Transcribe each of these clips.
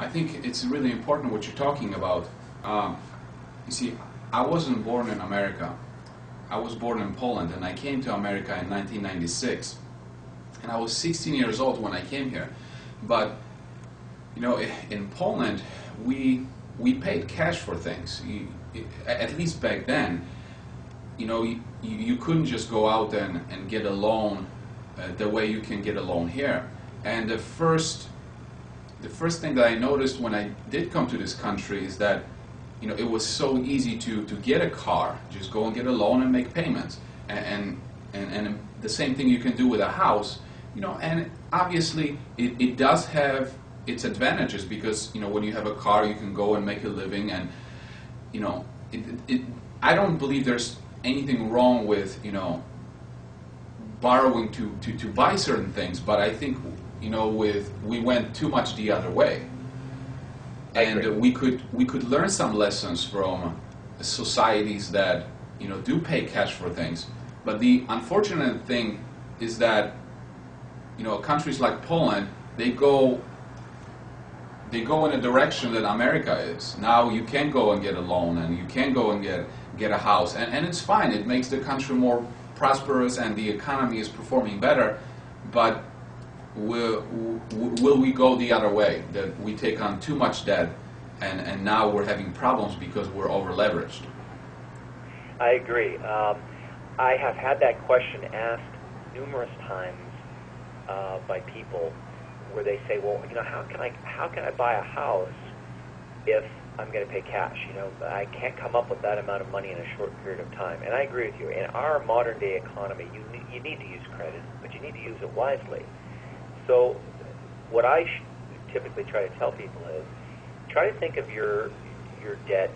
I think it's really important what you're talking about. You see, I wasn't born in America. I was born in Poland, and I came to America in 1996. And I was 16 years old when I came here. But, you know, in Poland, we paid cash for things. At least back then, you know, you couldn't just go out and get a loan the way you can get a loan here. And the first thing that I noticed when I did come to this country is that, you know, it was so easy to get a car. Just go and get a loan and make payments. And the same thing you can do with a house. You know, and obviously it does have its advantages because, you know, when you have a car, you can go and make a living. And, you know, I don't believe there's anything wrong with, you know, borrowing to buy certain things, but I think, you know, we went too much the other way. And we could learn some lessons from societies that, you know, do pay cash for things. But the unfortunate thing is that, you know, countries like Poland, they go in a direction that America is. Now you can go and get a loan, and you can go and get a house, and it's fine. It makes the country more prosperous, and the economy is performing better. But will we go the other way? That we take on too much debt, and now we're having problems because we're over leveraged. I agree. I have had that question asked numerous times by people, where they say, well, you know, how can I buy a house if I'm going to pay cash? You know, I can't come up with that amount of money in a short period of time. And I agree with you. In our modern day economy, you need to use credit, but you need to use it wisely. So what I typically try to tell people is, try to think of your debt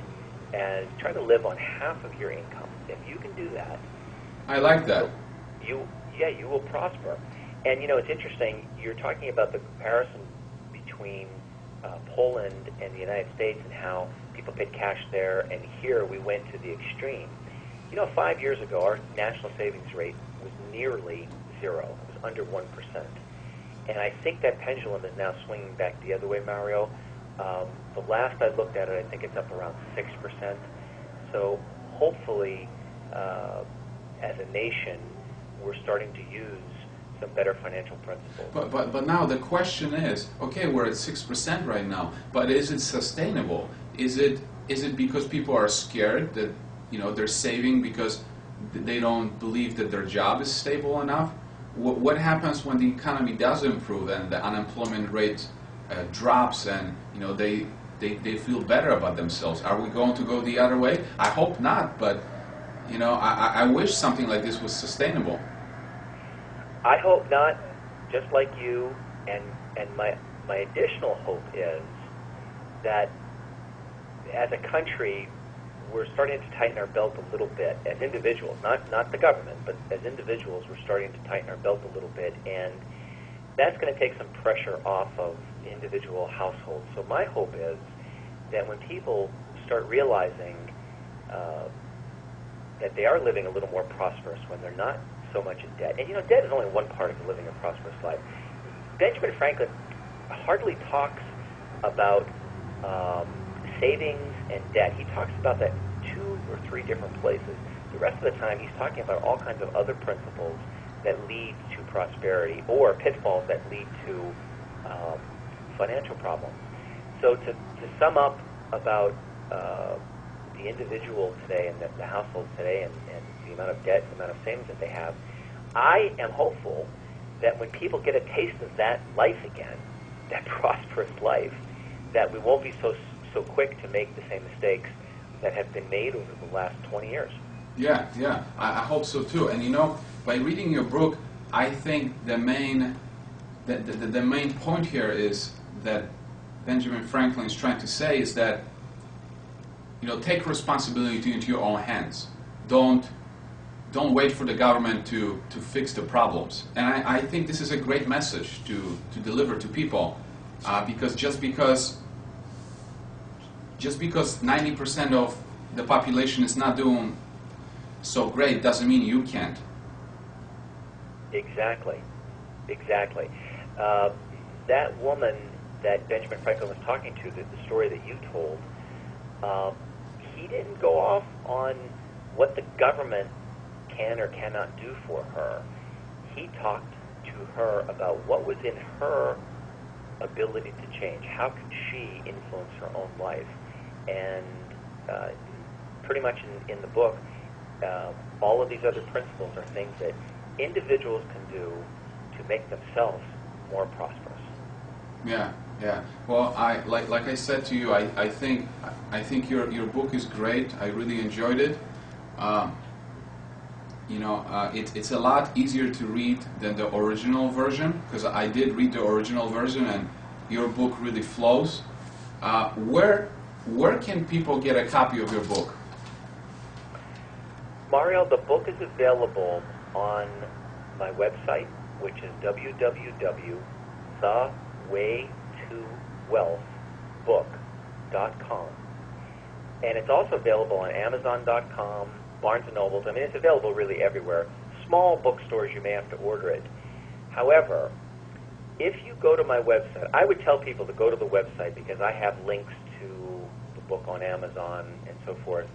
as try to live on half of your income. If you can do that, I like that. You will prosper. And, you know, it's interesting, you're talking about the comparison between Poland and the United States and how people paid cash there, and here we went to the extreme. You know, 5 years ago, our national savings rate was nearly zero. It was under 1%. And I think that pendulum is now swinging back the other way, Mario. The last I looked at it, I think it's up around 6%. So hopefully, as a nation, we're starting to use some better financial principles. But now the question is, okay, we're at 6% right now, but is it sustainable? Is it because people are scared that, you know, they're saving because they don't believe that their job is stable enough? What happens when the economy does improve and the unemployment rate drops, and, you know, they feel better about themselves? Are we going to go the other way? I hope not, but, you know, I wish something like this was sustainable. I hope not, just like you, and my additional hope is that as a country, we're starting to tighten our belt a little bit as individuals, not the government, but as individuals, we're starting to tighten our belt a little bit, and that's going to take some pressure off of individual households. So my hope is that when people start realizing that they are living a little more prosperous, when they're not so much in debt. And, you know, debt is only one part of living a prosperous life. Benjamin Franklin hardly talks about savings and debt. He talks about that in 2 or 3 different places. The rest of the time, he's talking about all kinds of other principles that lead to prosperity, or pitfalls that lead to financial problems. So to sum up about the individual today and the household today and the amount of debt, the amount of savings that they have, I am hopeful that when people get a taste of that life again, that prosperous life, that we won't be so quick to make the same mistakes that have been made over the last 20 years. Yeah, I hope so too. And, you know, by reading your book, I think the main point here is that Benjamin Franklin is trying to say is that, you know, take responsibility into your own hands. Don't wait for the government to fix the problems. And I think this is a great message to deliver to people, because just because 90% of the population is not doing so great doesn't mean you can't. Exactly. That woman that Benjamin Franklin was talking to, the story that you told, he didn't go off on what the government can or cannot do for her. He talked to her about what was in her ability to change. How could she influence her own life? And pretty much in the book, all of these other principles are things that individuals can do to make themselves more prosperous. Yeah, yeah. Well, like I said to you, I think your book is great. I really enjoyed it. It's a lot easier to read than the original version, because I did read the original version, and your book really flows. Where can people get a copy of your book? Mario, the book is available on my website, which is www.thewaytowealthbook.com. And it's also available on Amazon.com, Barnes & Nobles. I mean, it's available really everywhere. Small bookstores, you may have to order it. However, if you go to my website, I would tell people to go to the website because I have links to the book on Amazon and so forth.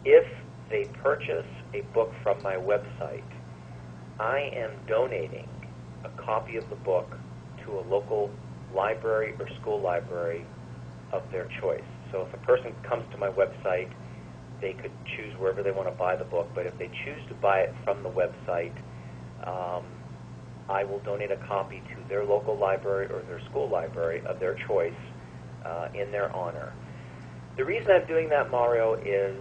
If they purchase a book from my website, I am donating a copy of the book to a local library or school library of their choice. So if a person comes to my website, they could choose wherever they want to buy the book, but if they choose to buy it from the website, I will donate a copy to their local library or their school library of their choice in their honor. The reason I'm doing that, Mario, is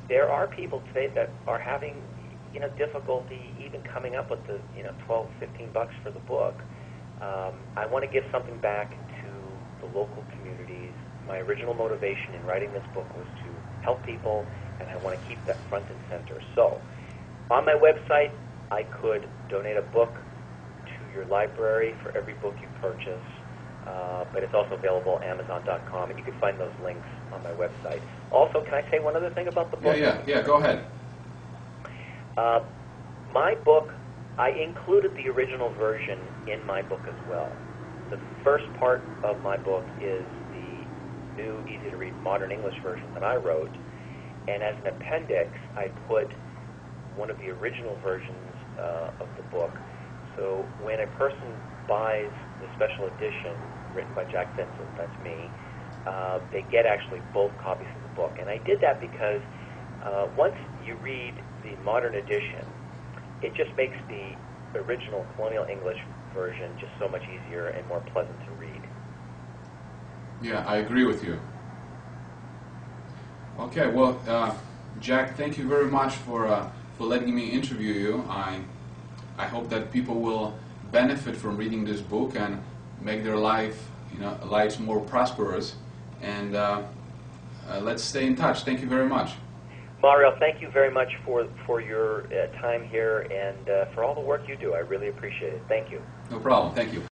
there are people today that are having difficulty even coming up with the $12, $15 for the book. I want to give something back to the local communities. My original motivation in writing this book was to help people, and I want to keep that front and center. So, on my website, I could donate a book to your library for every book you purchase, but it's also available on Amazon.com, and you can find those links on my website. Also, can I say one other thing about the book? Yeah, go ahead. My book, I included the original version in my book as well. The first part of my book is the new, easy-to-read modern English version that I wrote, and as an appendix, I put one of the original versions of the book. So when a person buys the special edition written by Jack Vincent, that's me, they get actually both copies of the book. And I did that because once you read the modern edition, it just makes the original colonial English version just so much easier and more pleasant to read. Yeah, I agree with you. Okay, well, Jack, thank you very much for letting me interview you. I hope that people will benefit from reading this book and make their lives more prosperous. And let's stay in touch. Thank you very much. Mario, thank you very much for your time here and for all the work you do. I really appreciate it. Thank you. No problem. Thank you.